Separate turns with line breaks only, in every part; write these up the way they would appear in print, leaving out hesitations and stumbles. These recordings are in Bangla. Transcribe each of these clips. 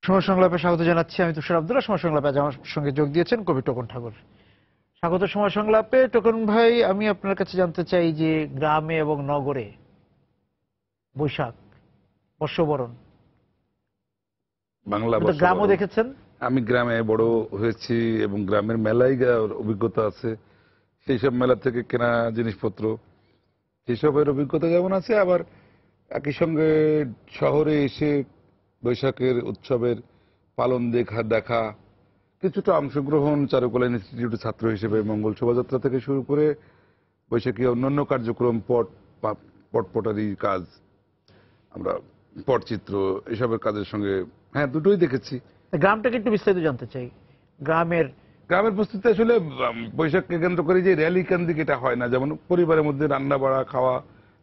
সময় সংলাপে স্বাগত জানাচ্ছি। আমি তুষার আব্দুল্লাহ। সময় সংলাপে আজ আমার সঙ্গে যোগ দিয়েছেন কবি টোকন ঠাকুর। স্বাগত সময় সংলাপে। টোকন ভাই, আমি আপনার কাছে জানতে চাই যে গ্রামে এবং নগরে বৈশাখ, বর্ষবরণ,
বাংলা
গ্রামও দেখেছেন।
আমি গ্রামে বড় হয়েছি এবং গ্রামের মেলায় অভিজ্ঞতা আছে। সেই সব মেলা থেকে কেনা জিনিসপত্র, সেসবের অভিজ্ঞতা যেমন আছে, আবার একই সঙ্গে শহরে এসে বৈশাখের উৎসবের পালন দেখা, কিছুটা অংশগ্রহণ চারুকলা ইনস্টিটিউটের ছাত্র হিসেবে মঙ্গল শোভাযাত্রা থেকে শুরু করে বৈশাখী অন্যান্য কার্যক্রম, পটপটারি কাজ, আমরা পটচিত্র, এসবের কাজের সঙ্গে দুটোই দেখেছি।
গ্রামটাকে একটু বিস্তারিত জানতে চাই। গ্রামের
প্রস্তুতি আসলে বৈশাখকে কেন্দ্র করে যে র্যালি কেন্দ্রিক এটা হয় না। যেমন পরিবারের মধ্যে রান্না বাড়া, খাওয়া,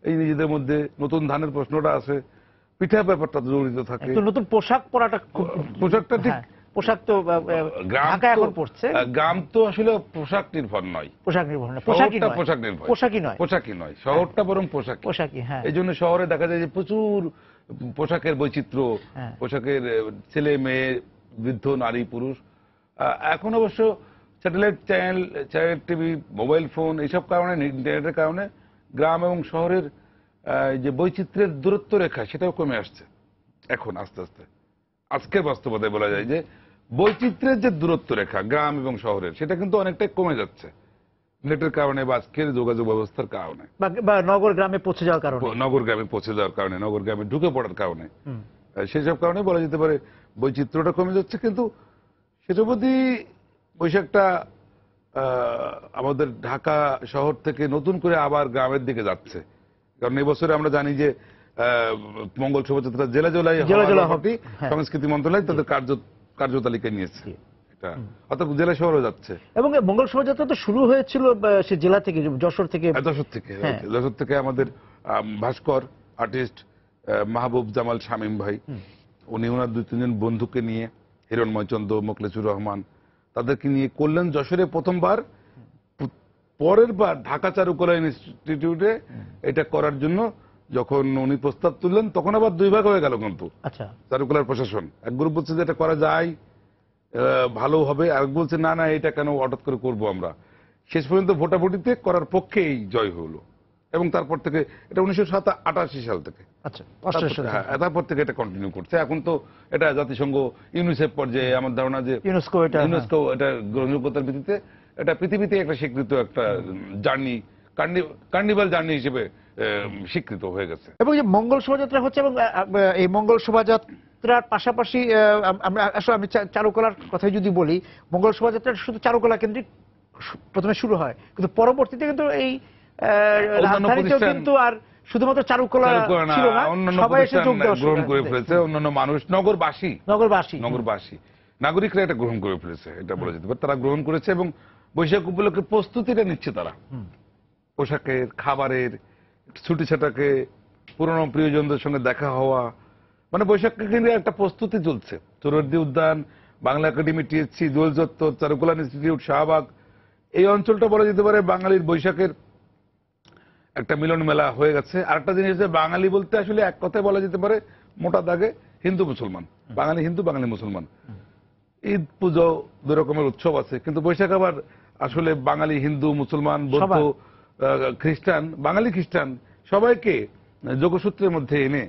এই নিজেদের মধ্যে নতুন ধানের প্রশ্নটা আছে, পিঠা ব্যাপারটা জড়িত থাকে।
নতুন পোশাক পরাটা,
পোশাকটা ঠিক,
পোশাক তো ঢাকা এখন পড়ছে।
গ্রাম তো আসলে পোশাক নির্ভর নয়, পোশাকই নয়, শহরটা বরং পোশাকই। এই জন্য শহরে দেখা যায় যে প্রচুর পোশাকের বৈচিত্র্য, পোশাকের ছেলে মেয়ে, বৃদ্ধ, নারী, পুরুষ। এখন অবশ্য satellite channel, TV, mobile phone, এইসব কারণে, ইন্টারনেটের কারণে গ্রাম এবং শহরের যে বৈচিত্র্যের দূরত্ব রেখা, সেটাও কমে আসছে এখন আস্তে আস্তে। আজকের বাস্তবতায় বলা যায় যে বৈচিত্র্যের যে দূরত্ব রেখা গ্রাম এবং শহরের, সেটা কিন্তু অনেকটাই কমে যাচ্ছে নেটের কারণে বা আজকের যোগাযোগ ব্যবস্থার কারণে,
বা নগর গ্রামে পৌঁছে যাওয়ার কারণে,
নগর গ্রামে ঢুকে পড়ার কারণে, সেসব কারণে বলা যেতে পারে বৈচিত্র্যটা কমে যাচ্ছে। কিন্তু সেটা প্রতি বৈশাখটা আমাদের ঢাকা শহর থেকে নতুন করে আবার গ্রামের দিকে যাচ্ছে। কারণ এই বছরে আমরা জানি যে মঙ্গল শোভাযাত্রা জেলা জেলায় সংস্কৃতি মন্ত্রণালয় তাদের কার্যতালিকায় নিয়েছে, অর্থাৎ জেলা শহরে যাচ্ছে।
এবং মঙ্গল শোভাযাত্রা তো শুরু হয়েছিল সে জেলা থেকে, যশোর
থেকে আমাদের ভাস্কর আর্টিস্ট মাহবুব জামাল শামীম ভাই, উনি ওনার 2-3 জন বন্ধুকে নিয়ে, হিরণময় চন্দ্র, মোখলেসুর রহমান, তাদেরকে নিয়ে করলেন যশোরে প্রথমবার। পরের বার ঢাকা চারুকলা ইনস্টিটিউটে এটা করার জন্য যখন উনি প্রস্তাব তুললেন, তখন আবার 2 ভাগ হয়ে গেল। কিন্তু চারুকলার প্রশাসন এক গ্রুপ বলছে যে এটা করা যায়, ভালো হবে, আর বলছে না, এটা কেন হঠাৎ করে করবো আমরা। শেষ পর্যন্ত ভোটাভুটিতে করার পক্ষেই জয় হলো, এবং তারপর থেকে এটা 1988 সাল থেকে, তারপর থেকে এটা কন্টিনিউ করছে। এখন তো এটা জাতিসংঘ, ইউনিসেফ পর্যায়ে, আমার ধারণা যে ইউনেস্কো এটা গ্রহণযোগ্যতার ভিত্তিতে এটা পৃথিবীতে একটা স্বীকৃত একটা জার্নি, কার্নিভাল জার্নি হিসেবে স্বীকৃত হয়ে গেছে।
এবং যে মঙ্গল শোভাযাত্রা হচ্ছে, এবং এই মঙ্গল শোভাযাত্রার পাশাপাশি আমি চারুকলার কথাই যদি বলি, মঙ্গল শোভাযাত্রা শুধু চারুকলা কেন্দ্রিক প্রথমে শুরু হয়, কিন্তু পরবর্তীতে কিন্তু এই রাজধানীতেও কিন্তু আর শুধুমাত্র চারুকলা ছিল না, সবাই এসে যোগ দেওয়া
গ্রহণ করে ফেলেছে। অন্যান্য মানুষ, নগরবাসী, নাগরিকরা এটা গ্রহণ করে ফেলেছে, এটা বলা যেতে পারে। তারা গ্রহণ করেছে এবং বৈশাখ উপলক্ষে প্রস্তুতিটা নিচ্ছে তারা, পোশাকের, খাবারের, ছুটি ছাটাকে, পুরনো প্রিয়জনদের সঙ্গে দেখা হওয়া, মানে বৈশাখকে কেন্দ্রে একটা প্রস্তুতি চলছে। চৌরদ্দি উদ্যান, বাংলা একাডেমি, টিএসসি, দোয়েল চত্বর, চারুকলা ইনস্টিটিউট, শাহবাগ, এই অঞ্চলটা বলা যেতে পারে বাঙালির বৈশাখের একটা মিলন মেলা হয়ে গেছে। আরেকটা জিনিস যে বাঙালি বলতে আসলে এক কথায় বলা যেতে পারে মোটা দাগে হিন্দু মুসলমান, বাঙালি হিন্দু, বাঙালি মুসলমান। ঈদ, পুজো, 2 রকমের উৎসব আছে, কিন্তু বৈশাখ আবার আসলে বাঙালি হিন্দু, মুসলমান, বৌদ্ধ, খ্রিস্টান, বাঙালি খ্রিস্টান সবাইকে যোগসূত্রের মধ্যে এনে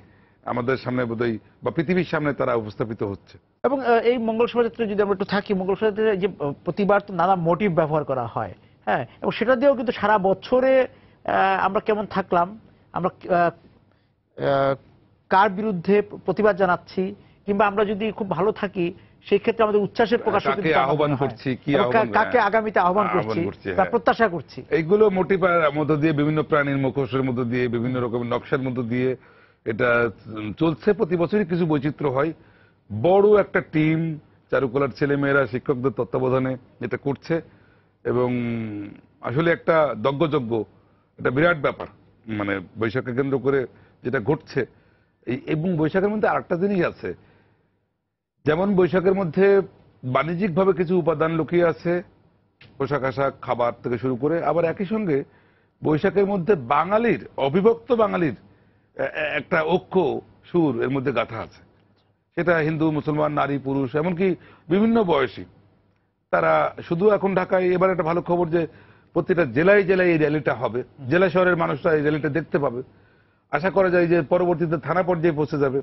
আমাদের সামনে বোধহয় বা পৃথিবীর সামনে তারা উপস্থাপিত হচ্ছে।
এবং এই মঙ্গল শোভাযাত্রায় যদি আমরা একটু থাকি, মঙ্গল শোভাযাত্রায় যে প্রতিবার তো নানা মোটিভ ব্যবহার করা হয়, এবং সেটা দিয়েও কিন্তু সারা বছরে আমরা কেমন থাকলাম, আমরা কার বিরুদ্ধে প্রতিবাদ জানাচ্ছি, কিংবা আমরা যদি খুব ভালো থাকি সেই ক্ষেত্রে আমাদের উচ্ছ্বাসের প্রকাশ,
আহ্বান করছি,
কাকে আগামীতে আহ্বান করছি, প্রত্যাশা করছি,
এইগুলো মোটিভের মধ্য দিয়ে, বিভিন্ন প্রাণীর মুখোশের মধ্য দিয়ে, বিভিন্ন রকমের নকশার মধ্য দিয়ে এটা চলছে। প্রতি বছরই কিছু বৈচিত্র্য হয়। বড় একটা টিম, চারুকলার ছেলেমেয়েরা শিক্ষকদের তত্ত্বাবধানে এটা করছে, এবং আসলে একটা যজ্ঞ, এটা বিরাট ব্যাপার, মানে বৈশাখকে কেন্দ্র করে যেটা ঘটছে। এবং বৈশাখের মধ্যে আরেকটা জিনিস আছে, যেমন বৈশাখের মধ্যে বাণিজ্যিকভাবে কিছু উপাদান লুকিয়ে আছে, পোশাক আশাক, খাবার থেকে শুরু করে, আবার একই সঙ্গে বৈশাখের মধ্যে বাঙালির, অবিভক্ত বাঙালির একটা ঐক্য সুর এর মধ্যে গাঁথা আছে। সেটা হিন্দু, মুসলমান, নারী, পুরুষ, এমনকি বিভিন্ন বয়সী। তারা শুধু এখন ঢাকায়, এবার একটা ভালো খবর যে প্রতিটা জেলায় জেলায় এই র্যালিটা হবে, জেলা শহরের মানুষরা এই র্যালিটা দেখতে পাবে। আশা করা যায় যে পরবর্তীতে থানা পর্যায়ে পৌঁছে যাবে,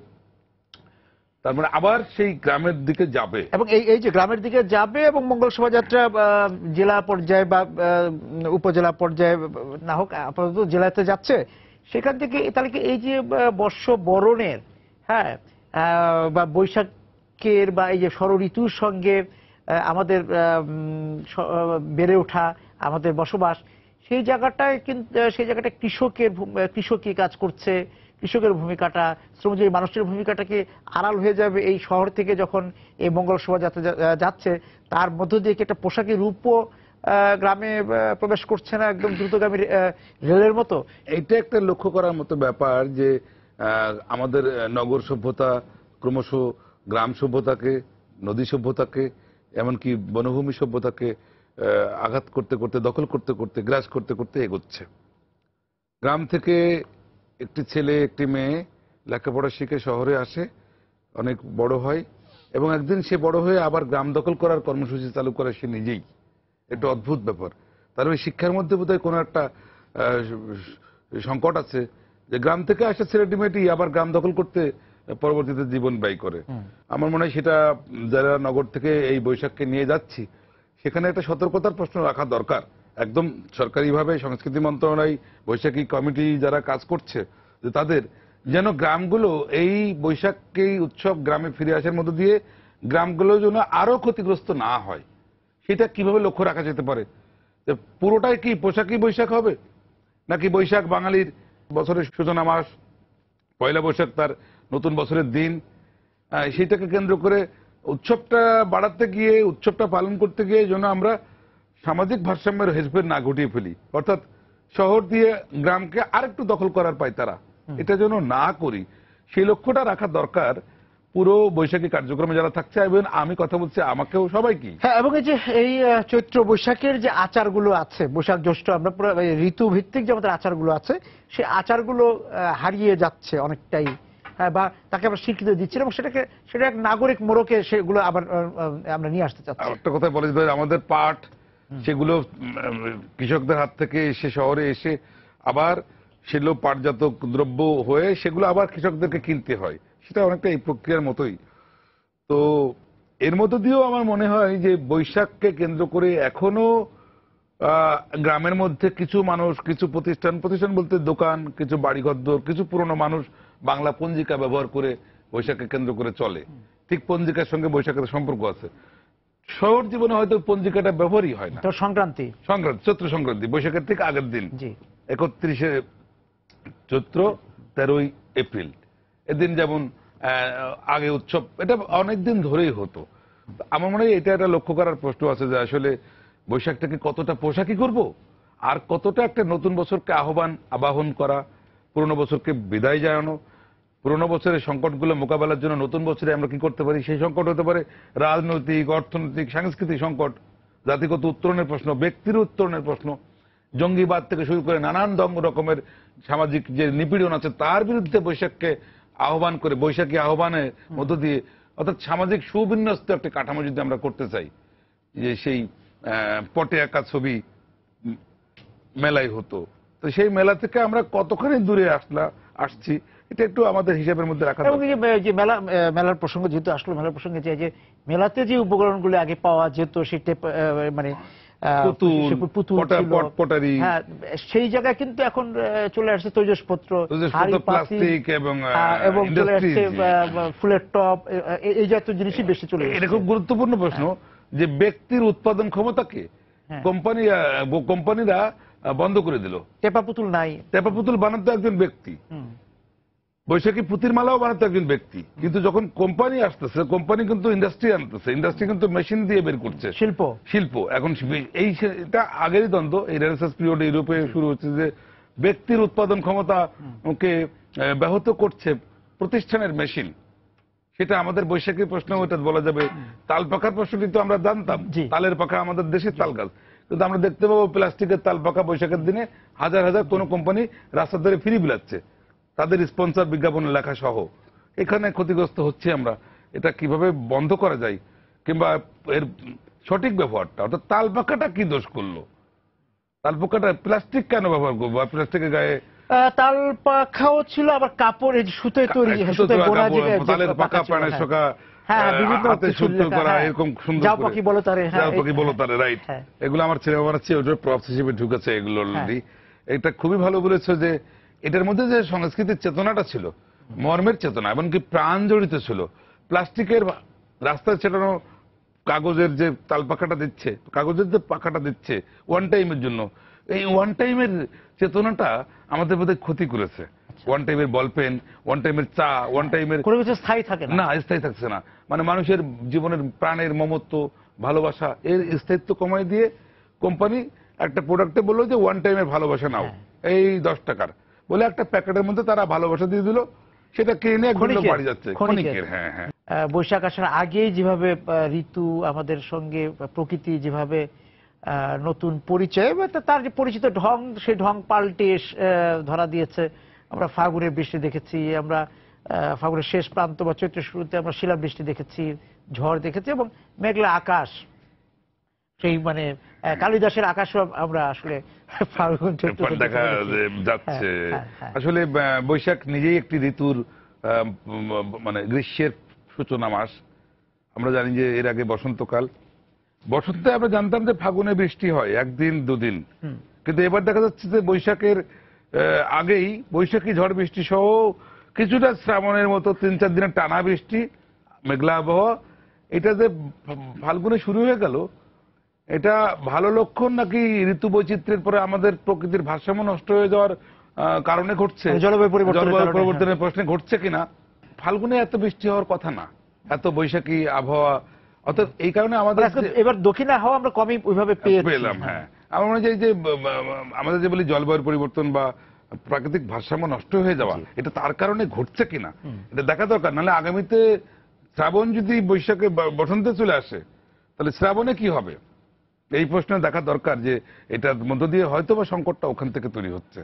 তার মানে আবার সেই গ্রামের দিকে যাবে।
এবং এই যে গ্রামের দিকে যাবে এবং মঙ্গল শোভাযাত্রা জেলা পর্যায়ে বা উপজেলা পর্যায়ে না হোক, আপাতত জেলাতে যাচ্ছে, সেখান থেকে তাহলে কি এই যে বর্ষ বরণের, হ্যাঁ, বা বৈশাখের বা এই যে ষড়ঋতুর সঙ্গে আমাদের বেড়ে ওঠা, আমাদের বসবাস, সেই জায়গাটায় কিন্তু সেই জায়গাটায় কৃষকই কাজ করছে, কৃষকের ভূমিকাটা, শ্রমজীবী মানুষের ভূমিকাটাকে আড়াল হয়ে যাবে এই শহর থেকে যখন এই মঙ্গল শোভাযাত্রা যাচ্ছে। তার মধ্য দিয়ে কি একটা পোশাকি রূপও গ্রামে প্রবেশ করছে না, একদম দ্রুতগামী রেলের মতো?
এটা একটা লক্ষ্য করার মতো ব্যাপার যে আমাদের নগর সভ্যতা ক্রমশ গ্রাম সভ্যতাকে, নদী সভ্যতাকে, এমনকি বনভূমি সভ্যতাকে আঘাত করতে করতে, দখল করতে করতে, গ্রাস করতে করতে এগোচ্ছে। গ্রাম থেকে একটি ছেলে একটি মেয়ে লেখাপড়া শিখে শহরে আসে, অনেক বড় হয়, এবং একদিন সে বড় হয়ে আবার গ্রাম দখল করার কর্মসূচি চালু করে সে নিজেই। একটা অদ্ভুত ব্যাপার। তার ওই শিক্ষার মধ্যে বোধহয় কোনো একটা সংকট আছে যে গ্রাম থেকে আসা ছেলেটি মেয়েটি আবার গ্রাম দখল করতে পরবর্তীতে জীবন ব্যয় করে। আমার মনে হয় সেটা যারা নগর থেকে এই বৈশাখকে নিয়ে যাচ্ছি, সেখানে একটা সতর্কতার প্রশ্ন রাখা দরকার। একদম সরকারিভাবে সংস্কৃতি মন্ত্রণালয়, বৈশাখী কমিটি যারা কাজ করছে, যে তাদের যেন গ্রামগুলো এই বৈশাখী উৎসব গ্রামে ফিরে আসার মধ্য দিয়ে গ্রামগুলো যেন আরো ক্ষতিগ্রস্ত না হয়, সেটা কিভাবে লক্ষ্য রাখা যেতে পারে। যে পুরোটাই কি পোশাকি বৈশাখ হবে, নাকি বৈশাখ বাঙালির বছরের সূচনা মাস, পয়লা বৈশাখ তার নতুন বছরের দিন, সেইটাকে কেন্দ্র করে উৎসবটা বাড়াতে গিয়ে, উৎসবটা পালন করতে গিয়ে যেন আমরা সামাজিক ভারসাম্যের হেরফের না ঘটিয়ে ফেলি, অর্থাৎ শহর দিয়ে গ্রামকে আরেকটু দখল করার পায় তারা, এটা যেন না করি, সেই লক্ষ্যটা রাখা দরকার পুরো বৈশাখী কার্যক্রমে যারা থাকছে। এবং আমি কথা বলছি আমাকেও, সবাইকে।
হ্যাঁ, এবং এই যে এই চৈত্র বৈশাখের যে আচারগুলো আছে, বৈশাখ জ্যৈষ্ঠ, আমরা পুরো ঋতু ভিত্তিক যে আমাদের আচারগুলো আছে, সেই আচারগুলো হারিয়ে যাচ্ছে অনেকটাই, হ্যাঁ, বা তাকে আমরা স্বীকৃতি দিচ্ছি এবং সেটা এক নাগরিক মোড়কে সেগুলো আবার আমরা নিয়ে আসতে চাচ্ছি।
একটা কথা বলে যে আমাদের পাট, সেগুলো কৃষকদের হাত থেকে এসে শহরে এসে আবার সেগুলো পাটজাত দ্রব্য হয়ে সেগুলো আবার কৃষকদেরকে কিনতে হয়, সেটা অনেকটা এই প্রক্রিয়ার মতোই। তো এর মধ্য দিয়েও আমার মনে হয় যে বৈশাখকে কেন্দ্র করে এখনো গ্রামের মধ্যে কিছু মানুষ, কিছু প্রতিষ্ঠান বলতে দোকান, কিছু বাড়িঘর, কিছু পুরনো মানুষ বাংলা পঞ্জিকা ব্যবহার করে বৈশাখকে কেন্দ্র করে চলে। ঠিক পঞ্জিকার সঙ্গে বৈশাখের সম্পর্ক আছে। শহর জীবনে হয়তো পঞ্জিকাটা ব্যবহারই হয় না।
সংক্রান্তি,
চৈত্র সংক্রান্তি, বৈশাখের ঠিক আগের দিন, 31শে চৈত্র, 13ই এপ্রিল, এদিন যেমন আগে উৎসব, এটা অনেকদিন ধরেই হতো। আমার মনে হয় এটা একটা লক্ষ্য করার প্রশ্ন আছে যে আসলে বৈশাখটাকে কতটা পোশাকি করব, আর কতটা একটা নতুন বছরকে আবাহন করা, পুরনো বছরকে বিদায় জানানো, পুরনো বছরের সংকটগুলো মোকাবেলার জন্য নতুন বছরে আমরা কি করতে পারি। সেই সংকট হতে পারে রাজনৈতিক, অর্থনৈতিক, সাংস্কৃতিক সংকট, জাতিগত উত্তরণের প্রশ্ন, ব্যক্তির উত্তরণের প্রশ্ন, জঙ্গিবাদ থেকে শুরু করে নানান রকমের সামাজিক যে নিপীড়ন আছে তার বিরুদ্ধে বৈশাখকে আহ্বান করে, বৈশাখী আহ্বানের মধ্য দিয়ে, অর্থাৎ সামাজিক সুবিন্যস্ত একটা কাঠামো যদি আমরা করতে চাই, যে সেই পটে আঁকা ছবি মেলায় হতো, তো সেই মেলা থেকে আমরা কতখানি দূরে আসছি, এটা একটু আমাদের হিসাবের মধ্যে রাখা।
এবং যে মেলার প্রসঙ্গ যেহেতু আসলো, মেলার প্রসঙ্গে যে মেলাতে যে উপকরণগুলো আগে পাওয়া যেত, সেটা মানে পুতুল,
পটারি,
হ্যাঁ, সেই জায়গায় কিন্তু এখন চলে আসছে তৈজসপত্র,
প্লাস্টিক এবং
চলে আসছে ফুলের টপ, এই জাতীয় জিনিসই বেশি চলে আসছে।
এটা খুব গুরুত্বপূর্ণ প্রশ্ন যে ব্যক্তির উৎপাদন ক্ষমতাকে কোম্পানিরা বন্ধ করে দিল।
টেপা পুতুল নাই,
টেপা পুতুল বানাতো একজন ব্যক্তি, বৈশাখী পুতির মালাও বানাতো একজন ব্যক্তি, কিন্তু যখন কোম্পানি আসতেছে, কোম্পানি কিন্তু ইন্ডাস্ট্রি আনতেছে, ইন্ডাস্ট্রি কিন্তু মেশিন দিয়ে বের করছে, শিল্প। এখন এটা আগেরই দ্বন্দ্ব, এই রেনেসাঁস পিরিয়ডে ইউরোপে শুরু হচ্ছে যে ব্যক্তির উৎপাদন ক্ষমতাকে ব্যাহত করছে প্রতিষ্ঠানের মেশিন। সেটা আমাদের বৈশাখী প্রশ্ন, ওটা বলা যাবে। তাল পাখার প্রশ্নটি তো আমরা জানতাম, তালের পাখা আমাদের দেশের তাল গাছ, কিন্তু আমরা দেখতে পাবো প্লাস্টিকের তাল পাখা বৈশাখের দিনে হাজার হাজার কোন কোম্পানি রাস্তা ধরে ফ্রি বিলাচ্ছে, তাদের স্পন্সর বিজ্ঞাপন লেখা সহ। এখানে ক্ষতিগ্রস্ত হচ্ছে আমরা। এটা কিভাবে বন্ধ করা যায়, কিংবা এর সঠিক ব্যবহারটা, অর্থাৎ তাল পাকাটা কি দোষ করলো, তাল পাকাটা প্লাস্টিক কেন ব্যবহার করবো, আর প্লাস্টিকের গায়ে
তাল পাখাও ছিল, আবার কাপড় এই সুতোয় তৈরি, সুতোয় বোনা যে
তালের পাকা প্রাণের শোকা,
হ্যাঁ বিভিন্ন
হাতে সুতো করা, এরকম সুন্দর
যাও পাখি বলো তারে,
যাও পাখি বলো তারে, রাইট। এগুলো আমার ছেলে বানাচ্ছে, ওটার প্রপস হিসেবে ঢুকেছে এগুলো অলরেডি। এটা খুবই ভালো বলেছো যে এটার মধ্যে যে সংস্কৃতির চেতনাটা ছিল, মর্মের চেতনা, এমনকি প্রাণ জড়িত ছিল। প্লাস্টিকের রাস্তায় ছেটানো কাগজের যে তাল পাখাটা দিচ্ছে, কাগজের যে পাখাটা দিচ্ছে ওয়ান টাইমের জন্য, এই ওয়ান টাইমের চেতনাটা আমাদের বোধহয় ক্ষতি করেছে। ওয়ান টাইমের বল পেন, ওয়ান টাইমের চা, ওয়ান টাইমের
কোনো কিছু স্থায়ী থাকে
না, স্থায়ী থাকছে না। মানে মানুষের জীবনের প্রাণের মমত্ব, ভালোবাসা, এর স্থায়িত্ব কমাই দিয়ে কোম্পানি একটা প্রোডাক্টে বললো যে ওয়ান টাইমের ভালোবাসা নাও, এই 10 টাকার বলে একটা প্যাকেটের মধ্যে তারা ভালোবাসা দিয়ে দিল, সেটা কিনে একদম বাড়ি যাচ্ছে ক্ষণিকের। হ্যাঁ হ্যাঁ,
বৈশাখ আসার আগেই যেভাবে ঋতু আমাদের সঙ্গে প্রকৃতি যেভাবে নতুন পরিচয়, তার যে পরিচিত ঢং, সেই ঢং পাল্টে ধরা দিয়েছে। আমরা ফাগুনের বৃষ্টি দেখেছি, আমরা ফাগুনের শেষ প্রান্ত বা চৈত্রের শুরুতে আমরা শিলাবৃষ্টি দেখেছি, ঝড় দেখেছি, এবং মেঘলা আকাশ, সেই মানে কালিদাসের আকাশও আমরা আসলে ফাগুন
দেখা যাচ্ছে। আসলে বৈশাখ নিজেই একটি ঋতুর মানে গ্রীষ্মের সূচনা মাস। আমরা জানি যে এর আগে বসন্তকাল, বসন্তে আমরা জানতাম যে ফাগুনে বৃষ্টি হয় একদিন দুদিন, কিন্তু এবার দেখা যাচ্ছে যে বৈশাখের আগেই বৈশাখী ঝড় বৃষ্টি সহ কিছুটা শ্রাবণের মতো 3-4 দিনের টানা বৃষ্টি, মেঘলা আবহাওয়া। এটা যে ফাল্গুনে শুরু হয়ে গেল, এটা ভালো লক্ষণ নাকি ঋতু বৈচিত্র্যের পরে আমাদের প্রকৃতির ভারসাম্য নষ্ট হয়ে যাওয়ার কারণে ঘটছে,
জলবায়ু
পরিবর্তনের প্রশ্নে ঘটছে কিনা? ফাল্গুনে এত বৃষ্টি হওয়ার কথা না, এত বৈশাখী আবহাওয়া। অর্থাৎ এই কারণে আমাদের
এবার দক্ষিণে হাওয়া আমরা কমই ওইভাবে
পেলাম। হ্যাঁ, আমার মনে হয় যে আমাদের যে বলি জলবায়ুর পরিবর্তন বা প্রাকৃতিক ভারসাম্য নষ্ট হয়ে যাওয়া, এটা তার কারণে ঘটছে কিনা এটা দেখা দরকার। নাহলে আগামীতে শ্রাবণ যদি বৈশাখে বসন্তে চলে আসে, তাহলে শ্রাবণে কি হবে, এই প্রশ্ন দেখা দরকার। যে এটার মধ্য দিয়ে হয়তো বা সংকটটা ওখান থেকে তৈরি হচ্ছে,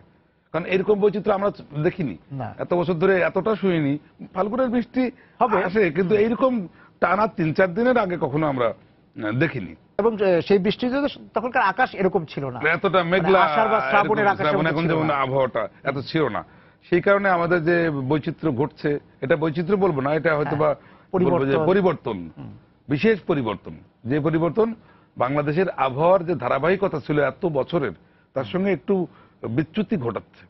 কারণ এরকম বৈচিত্র্য আমরা দেখিনি এত বছর ধরে, এতটা শুনিনি। ফাল্গুনের বৃষ্টি হবে আসে, কিন্তু এইরকম টানা 3-4 দিনের আগে কখনো আমরা দেখিনি।
এবং সেই বৃষ্টি তখনকার আকাশ এরকম ছিল না,
এতটা মেঘলা, এখন যেমন আবহাওয়াটা এত ছিল না। সেই কারণে আমাদের যে বৈচিত্র্য ঘটছে, এটা বৈচিত্র্য বলবো না, এটা হয়তো বা পরিবর্তন, বিশেষ পরিবর্তন। যে পরিবর্তন বাংলাদেশের আবহাওয়ার যে ধারাবাহিকতা ছিল এত বছরের, তার সঙ্গে একটু বিচ্যুতি ঘটাচ্ছে।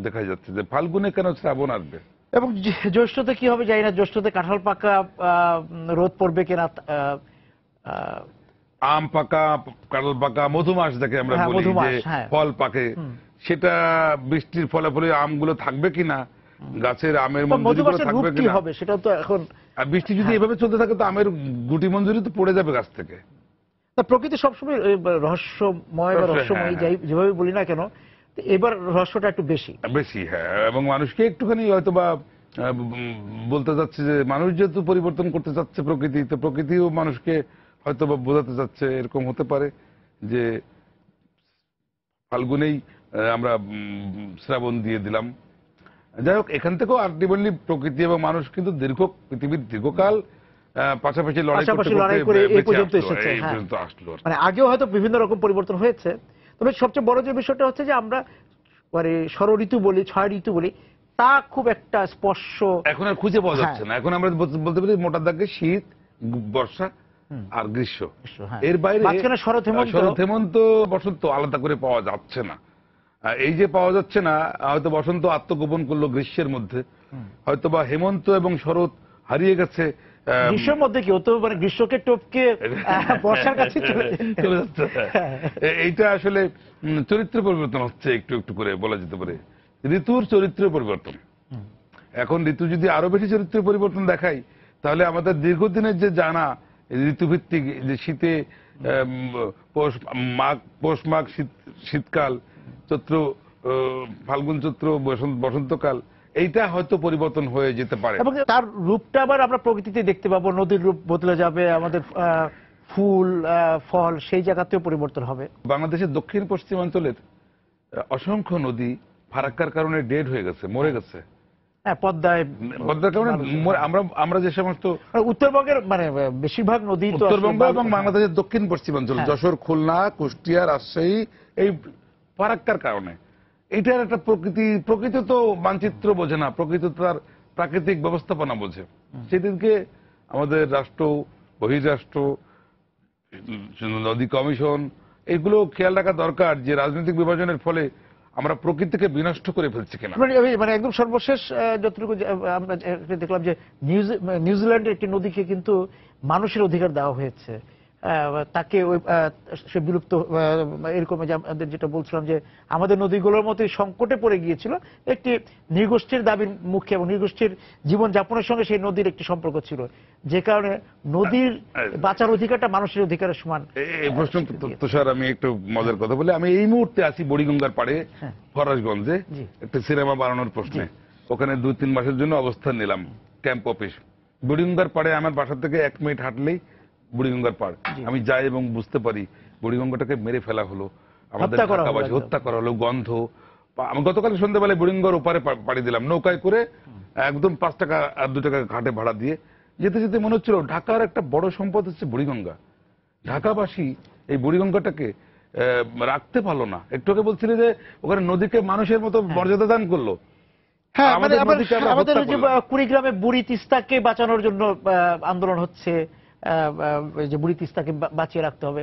দেখা যাচ্ছে যে ফাল্গুনে কেন শ্রাবণ আসবে।
এবং জ্যৈষ্ঠতে কি হবে জানি না, জ্যৈষ্ঠতে কাঁঠাল পাকা, রোদ পড়বে কিনা,
আম পাকা, কাঁঠাল পাকা, মধুমাস যাকে আমরা বলি যে ফল পাকে, সেটা বৃষ্টির ফলাফলে আমগুলো থাকবে কিনা, গাছের আমের মঞ্জুরিগুলো থাকবে কিনা,
সেটা তো এখন।
আর বৃষ্টি যদি এভাবে চলতে থাকে তো আমের গুটি মঞ্জুরি তো পড়ে যাবে গাছ থেকে।
প্রকৃতি সবসময় রহস্যময় বা রহস্যময় যেভাবে বলি না কেন, এবার রহস্যটা একটু বেশি।
হ্যাঁ, এবং মানুষকে একটুখানি হয়তো বা বলতে চাচ্ছে যে মানুষ যেহেতু পরিবর্তন করতে চাচ্ছে প্রকৃতি, তো প্রকৃতিও মানুষকে হয়তো বা বোঝাতে চাচ্ছে, এরকম হতে পারে যে ফাল্গুনেই আমরা শ্রাবণ দিয়ে দিলাম। যাই হোক, এখান থেকেও আলটিমেটলি প্রকৃতি এবং মানুষ কিন্তু পৃথিবীর দীর্ঘকাল পাশাপাশি লড়াই করে এই পর্যন্ত এসেছে, আসলো।
মানে আগেও হয়তো বিভিন্ন রকম পরিবর্তন হয়েছে, তবে সবচেয়ে বড় যে বিষয়টা হচ্ছে যে আমরা মানে ষড় ঋতু বলি, 6 ঋতু বলি, তা খুব একটা স্পর্শ
এখন আর খুঁজে পাওয়া যাচ্ছে না। এখন আমরা বলতে পারি মোটা দাগে শীত, বর্ষা আর গ্রীষ্ম, এর বাইরে
শরৎ,
হেমন্ত, বসন্ত আলাদা করে পাওয়া যাচ্ছে না। এই যে পাওয়া যাচ্ছে না, হয়তো বসন্ত আত্মগোপন করলো গ্রীষ্মের মধ্যে, হয়তো বা হেমন্ত এবং শরৎ হারিয়ে গেছে
গ্রীষ্মের মধ্যে। কি হতো মানে গ্রীষ্মকে টপকে বর্ষার কাছে চলে যাচ্ছে।
এইটা আসলে চরিত্র পরিবর্তন হচ্ছে, একটু একটু করে বলা যেতে পারে ঋতুর চরিত্র পরিবর্তন। এখন ঋতু যদি আরো বেশি চরিত্র পরিবর্তন দেখায়, তাহলে আমাদের দীর্ঘদিনের যে জানা ঋতুভিত্তিক, যে শীতে পৌষ মাঘ শীতকাল, চৈত্র ফাল্গুন চৈত্র বসন্তকাল, এইটা হয়তো পরিবর্তন হয়ে যেতে পারে।
এবং তার রূপটা আবার আমরা প্রকৃতিতে দেখতে পাবো, নদীর রূপ বদলে যাবে, আমাদের ফুল ফল সেই জায়গাতেও পরিবর্তন হবে।
বাংলাদেশের দক্ষিণ পশ্চিমাঞ্চলের অসংখ্য নদী ফারাক্কার কারণে ডেড হয়ে গেছে, মরে গেছে।
হ্যাঁ, পদ্মায়
পদ্মার কারণে আমরা যে সমস্ত
উত্তরবঙ্গের মানে বেশিরভাগ নদী তো
উত্তরবঙ্গ এবং বাংলাদেশের দক্ষিণ পশ্চিমাঞ্চল, যশোর, খুলনা, কুষ্টিয়া, রাজশাহী, এই ফারাক্কার কারণে এটার একটা প্রকৃতি তো মানচিত্র বোঝে না, প্রকৃতি তার প্রাকৃতিক ব্যবস্থাপনা বোঝে। সেদিনকে আমাদের রাষ্ট্র, বহির্রাষ্ট্র, নদী কমিশন এগুলো খেয়াল রাখা দরকার যে রাজনৈতিক বিভাজনের ফলে আমরা প্রকৃতিকে বিনষ্ট করে ফেলছি কিনা।
মানে একদম সর্বশেষ যতটুকু আমরা দেখলাম যে নিউজিল্যান্ডের একটি নদীকে কিন্তু মানুষের অধিকার দেওয়া হয়েছে, তাকে সে বিলুপ্ত, এরকম আমাদের যেটা বলছিলাম যে আমাদের নদীগুলোর মতো সংকটে পড়ে গিয়েছিল, একটি নৃগোষ্ঠীর দাবির মুখে এবং নৃগোষ্ঠীর জীবনযাপনের সঙ্গে সেই নদীর একটি সম্পর্ক ছিল, যে কারণে নদীর বাঁচার অধিকারটা মানুষের অধিকারের সমান।
এই প্রশ্ন তুষার, আমি একটু মজার কথা বলি, আমি এই মুহূর্তে আছি বুড়িগঙ্গার পাড়ে ফরাসগঞ্জে একটা সিনেমা বানানোর প্রশ্নে। ওখানে 2-3 মাসের জন্য অবস্থান নিলাম, ক্যাম্প অফিস। বুড়িগঙ্গার পাড়ে আমার বাসা থেকে 1 মিনিট হাঁটলেই বুড়িগঙ্গার পাড়। আমি যাই এবং বুঝতে পারি বুড়িগঙ্গাটাকে মেরে ফেলা হলো, আমাদের ঢাকাবাসী হত্যা করা হলো, গন্ধ। আমি গতকাল সন্ধ্যাবেলায় বুড়িগঙ্গার ওপারে পাড়ি দিলাম নৌকায় করে, একদম 5 টাকা আর 2 টাকা ঘাটে ভাড়া দিয়ে যেতে যেতে মনে হচ্ছিল ঢাকার একটা বড় সম্পদ হচ্ছে বুড়িগঙ্গা। ঢাকাবাসী এই বুড়িগঙ্গাটাকে রাখতে পারলো না। একটু আগে বলছিলে যে ওখানে নদীকে মানুষের মতো মর্যাদা দান করলো।
হ্যাঁ, আমাদের যে কুড়িগ্রামে বুড়ি তিস্তাকে বাঁচানোর জন্য আন্দোলন হচ্ছে, যে বুড়ি তিস্তাকে বাঁচিয়ে রাখতে হবে।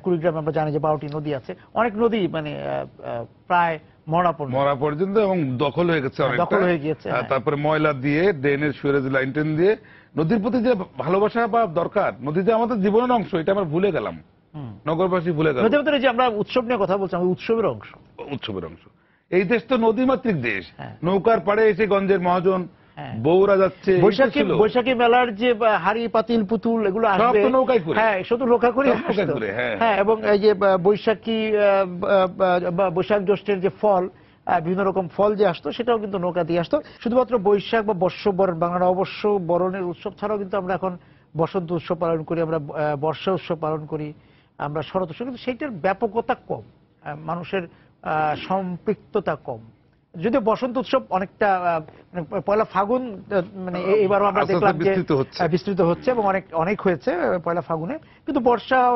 কুড়িগ্রামে আমরা জানি যে 12টি নদী আছে, অনেক নদী মানে প্রায় মরা
পর্যন্ত এবং দখল হয়ে গেছে,
দখল হয়ে গিয়েছে।
তারপরে ময়লা দিয়ে, ড্রেনের সুয়ারেজ লাইন টেন দিয়ে নদীর প্রতি যে ভালোবাসা বা দরকার, নদী যে আমাদের জীবনের অংশ, এটা আমরা ভুলে গেলাম, নগরবাসী ভুলে গেল।
যে আমরা উৎসব নিয়ে কথা বলছি, উৎসবের অংশ।
এই দেশ তো নদীমাতৃক দেশ। নৌকার পাড়ে এসে গঞ্জের মহাজন বউরা যাচ্ছে,
বৈশাখী মেলার যে হাড়ি পাতিল পুতুল এগুলো আসবে নৌকায় করে, হ্যাঁ শুধু নৌকা করে, হ্যাঁ, এবং এই যে বৈশাখী বৈশাখ জ্যৈষ্ঠের যে ফল, বিভিন্ন রকম ফল যে আসতো সেটাও কিন্তু নৌকা দিয়ে আসতো। শুধুমাত্র বৈশাখ বা বর্ষবরণ, বাংলা অবশ্য বরণের উৎসব ছাড়াও কিন্তু আমরা এখন বসন্ত উৎসব পালন করি, আমরা বর্ষা উৎসব পালন করি, আমরা শরৎ উৎসব, কিন্তু সেইটার ব্যাপকতা কম, মানুষের সম্পৃক্ততা কম। যদিও বসন্ত উৎসব অনেকটা পয়লা ফাগুন, মানে এবারও আমরা দেখলাম যে বিস্তৃত হচ্ছে এবং অনেক হয়েছে পয়লা ফাগুনে, কিন্তু বর্ষাও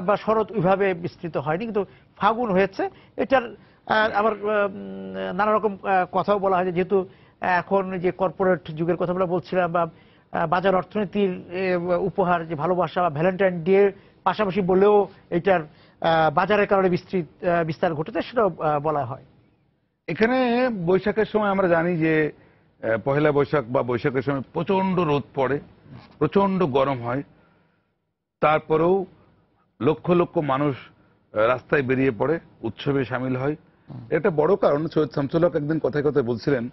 বা শরৎ ওইভাবে বিস্তৃত হয়নি, কিন্তু ফাগুন হয়েছে। এটার আবার নানা রকম কথাও বলা হয়, যেহেতু এখন যে কর্পোরেট যুগের কথা আমরা বলছিলাম, বা বাজার অর্থনীতির উপহার যে ভালোবাসা বা ভ্যালেন্টাইন ডে পাশাপাশি বলেও এটার বাজারের কারণে বিস্তার ঘটেছে, সেটাও বলা হয়।
এখানে বৈশাখের সময় আমরা জানি যে পহেলা বৈশাখ বা বৈশাখের সময় প্রচন্ড রোদ পড়ে, প্রচন্ড গরম হয়, তারপরেও লক্ষ লক্ষ মানুষ রাস্তায় বেরিয়ে পড়ে, উৎসবে সামিল হয়। এটা বড় কারণ, সৈয়দ শামসুল হক একদিন কথায় কথায় বলছিলেন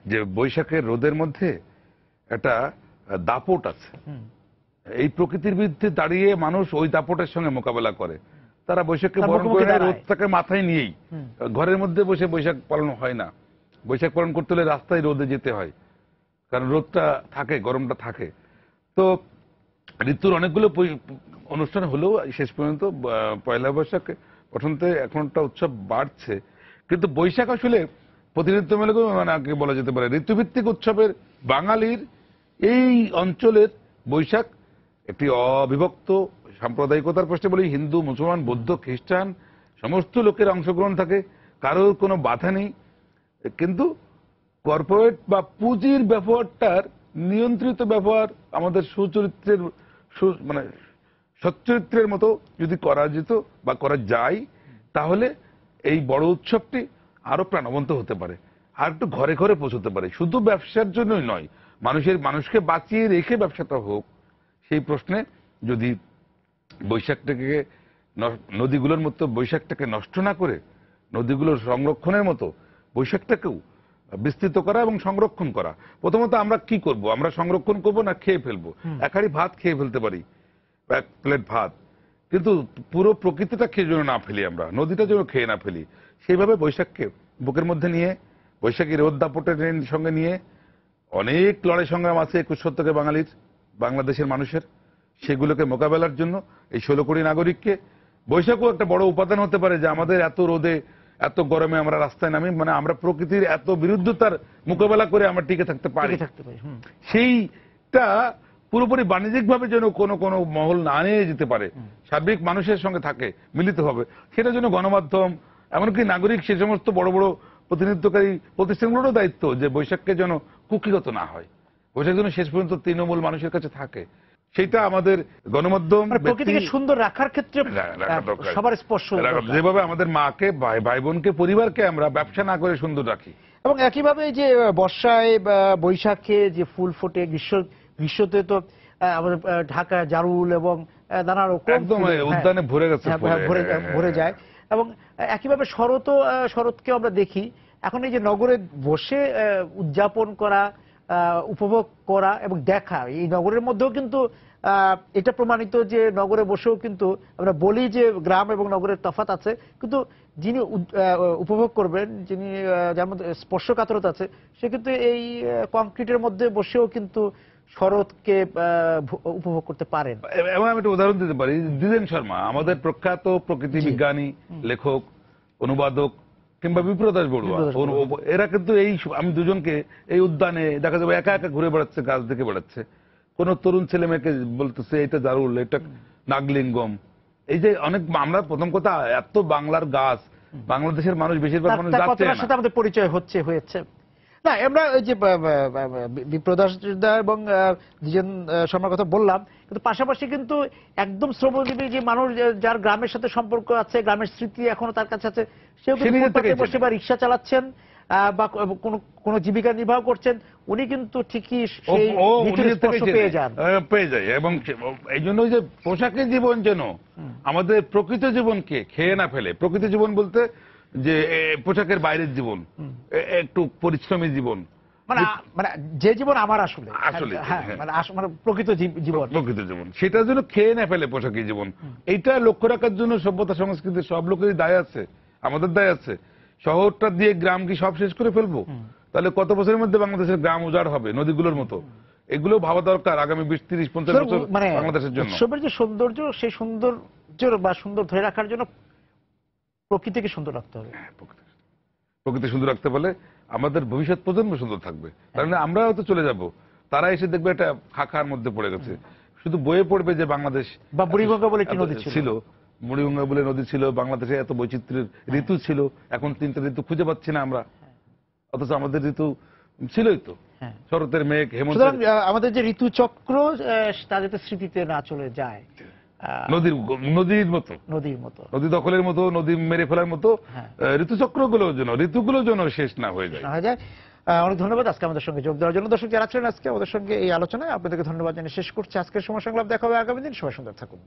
যে বৈশাখের রোদের মধ্যে একটা দাপট আছে, এই প্রকৃতির বিরুদ্ধে দাঁড়িয়ে মানুষ ওই দাপটের সঙ্গে মোকাবেলা করে। তারা বৈশাখকে বরণ করে রোদটাকে মাথায় নিয়েই, ঘরের মধ্যে বসে বৈশাখ পালন হয় না। বৈশাখ পালন করতে হলে রাস্তায় রোদে যেতে হয়, কারণ রোদটা থাকে, গরমটা থাকে। তো ঋতুর অনেকগুলো অনুষ্ঠান হলেও শেষ পর্যন্ত পয়লা বৈশাখ বসন্তে এখন একটা উৎসব বাড়ছে, কিন্তু বৈশাখ আসলে প্রতিনিধিত্বমূলক, মানে আগে বলা যেতে পারে ঋতুভিত্তিক উৎসবের বাঙালির এই অঞ্চলের বৈশাখ একটি অবিভক্ত সাম্প্রদায়িকতার প্রশ্নে বলি, হিন্দু, মুসলমান, বৌদ্ধ, খ্রিস্টান সমস্ত লোকের অংশগ্রহণ থাকে, কারোর কোনো বাধা নেই। কিন্তু কর্পোরেট বা পুঁজির ব্যবহারটার নিয়ন্ত্রিত ব্যবহার আমাদের সুচরিত্রের মানে সচ্চরিত্রের মতো যদি করা যেত বা করা যায়, তাহলে এই বড় উৎসবটি আরো প্রাণবন্ত হতে পারে, আর একটু ঘরে ঘরে পৌঁছতে পারে। শুধু ব্যবসার জন্যই নয়, মানুষকে বাঁচিয়ে রেখে ব্যবসাটা হোক, সেই প্রশ্নে যদি বৈশাখটাকে নদীগুলোর মতো বৈশাখটাকে নষ্ট না করে, নদীগুলোর সংরক্ষণের মতো বৈশাখটাকেও বিস্তৃত করা এবং সংরক্ষণ করা। প্রথমত আমরা কি করব, আমরা সংরক্ষণ করব না খেয়ে ফেলবো? এক হাঁড়ি ভাত খেয়ে ফেলতে পারি, এক প্লেট ভাত, কিন্তু পুরো প্রকৃতিটা খেয়ে যেন না ফেলি, আমরা নদীটা যেন খেয়ে না ফেলি। সেইভাবে বৈশাখকে বুকের মধ্যে নিয়ে, বৈশাখী রোদ দাপটের সঙ্গে নিয়ে অনেক লড়াই সংগ্রাম আছে 21 শতকে বাঙালির, বাংলাদেশের মানুষের, সেগুলোকে মোকাবেলার জন্য এই 16 কোটি নাগরিককে বৈশাখও একটা বড় উপাদান হতে পারে, যে আমাদের এত রোদে এত গরমে আমরা রাস্তায় নামি, মানে আমরা প্রকৃতির এত বিরুদ্ধতার মোকাবেলা করে আমরা টিকে থাকতে পারি। সেইটা পুরোপুরি বাণিজ্যিকভাবে যেন কোনো কোনো মহল না নিয়ে যেতে পারে, সার্বিক মানুষের সঙ্গে থাকে, মিলিত হবে, সেটার জন্য গণমাধ্যম এমনকি নাগরিক, সে সমস্ত বড় বড় প্রতিনিধিত্বকারী প্রতিষ্ঠানগুলোরও দায়িত্ব যে বৈশাখকে যেন কুক্ষিগত না হয়, বৈশাখ যেন শেষ পর্যন্ত তৃণমূল মানুষের কাছে থাকে। সেটা আমাদের গণমাধ্যম
প্রকৃতিকে সুন্দর রাখার ক্ষেত্রে সবার স্পর্শ,
যেভাবে আমাদের মাকে, ভাই বোনকে, পরিবারকে আমরা ব্যবসা না করে সুন্দর রাখি।
এবং একইভাবে যে বর্ষায় বা বৈশাখে যে ফুল ফোটে, গ্রীষ্মতে তো আমাদের ঢাকা জারুল এবং নানা রকম
একদম উদ্যানে ভরে গেছে,
ভরে যায়। এবং একইভাবে শরৎকেও আমরা দেখি। এখন এই যে নগরে বসে উদযাপন করা, উপভোগ করা এবং দেখা, এই নগরের মধ্যেও কিন্তু এটা প্রমাণিত যে নগরে বসেও কিন্তু আমরা বলি যে গ্রাম এবং নগরের তফাৎ আছে, কিন্তু যিনি উপভোগ করবেন, যিনি যার মধ্যে স্পর্শকাতরতা আছে, সে কিন্তু এই কংক্রিটের মধ্যে বসেও কিন্তু শরৎকে উপভোগ করতে পারেন।
এবং আমি একটা উদাহরণ দিতে পারি, দ্বিজেন শর্মা আমাদের প্রখ্যাত প্রকৃতি বিজ্ঞানী, লেখক, অনুবাদক কিংবা বিপ্র দাস বড়ুয়া, এরা কিন্তু এই, আমি দুজনকে এই উদ্যানে দেখা যাবে একা একা ঘুরে বেড়াচ্ছে, গাছ দেখে বেড়াচ্ছে, কোন তরুণ ছেলে মেয়েকে বলতেছে এটা জারুল, এটা নাগলিঙ্গম। এই যে অনেক, আমরা প্রথম কথা এত বাংলার গাছ, বাংলাদেশের মানুষ বেশিরভাগ মানুষ যাচ্ছে না,
সাথে আমাদের পরিচয় হয়েছে না। আমরা ওই যে বিপ্রদাস এবং দ্বিজেন শর্মার কথা বললাম, কিন্তু পাশাপাশি কিন্তু একদম শ্রমজীবী যে মানুষ, যার গ্রামের সাথে সম্পর্ক আছে, গ্রামের স্মৃতি এখনো তার কাছে আছে, সেও কিন্তু বসে বা রিক্সা চালাচ্ছেন বা কোনো জীবিকা নির্বাহ করছেন, উনি কিন্তু ঠিকই পেয়ে
যায়। এবং এই জন্য যে পোশাকের জীবন যেন আমাদের প্রকৃত জীবনকে খেয়ে না ফেলে। প্রকৃত জীবন বলতে যে পোশাকের বাইরের জীবন, একটু পরিশ্রমী জীবন,
মানে যে জীবন আমার আসলে প্রকৃত জীবন,
সেটার জন্য খেয়ে না ফেলে পোশাকি জীবন। এইটা লক্ষ্য রাখার জন্য সভ্যতা সংস্কৃতির সব লোকেরই দায় আছে, আমাদের দায় আছে। শহরটা দিয়ে গ্রাম কি সব শেষ করে ফেলবো? তাহলে কত বছরের মধ্যে বাংলাদেশের গ্রাম উজাড় হবে নদীগুলোর মতো? এগুলো ভাবা দরকার আগামী 20, 30, 50 বছর বাংলাদেশের জন্য।
উৎসবের যে সৌন্দর্য, সেই সৌন্দর্য বা সুন্দর ধরে রাখার জন্য প্রকৃতিকে সুন্দর রাখতে হবে।
প্রকৃতি সুন্দর রাখতে বলে আমাদের ভবিষ্যৎ প্রজন্ম সুন্দর থাকবে। কারণ আমরা হয়তো চলে যাব, তারা এসে দেখবে একটা খাখার মধ্যে পড়ে গেছে, শুধু বইয়ে পড়বে যে বাংলাদেশ
বা বুড়িগঙ্গা বলে একটি নদী ছিল,
বুড়িগঙ্গা বলে নদী ছিল, বাংলাদেশে এত বৈচিত্র্যের ঋতু ছিল, এখন 3টা ঋতু খুঁজে পাচ্ছি না আমরা, অথচ আমাদের ঋতু ছিলই তো, শরতের মেঘ, হেমন্ত।
আমাদের যে ঋতুচক্র, তা যাতে স্মৃতিতে না চলে যায়,
নদীর মতো, নদী দখলের মতো, নদী মেরে ফেলার মতো ঋতুগুলো যেন শেষ না হয়ে যায়।
অনেক ধন্যবাদ আজকে আমাদের সঙ্গে যোগ দেওয়ার জন্য। দর্শক যারা ছিলেন আজকে আমাদের সঙ্গে এই আলোচনায়, আপনাদেরকে ধন্যবাদ জানিয়ে শেষ করছি আজকের সময় সংলাপ। দেখা হবে আগামী দিন। সবাই সুন্দর থাকুন।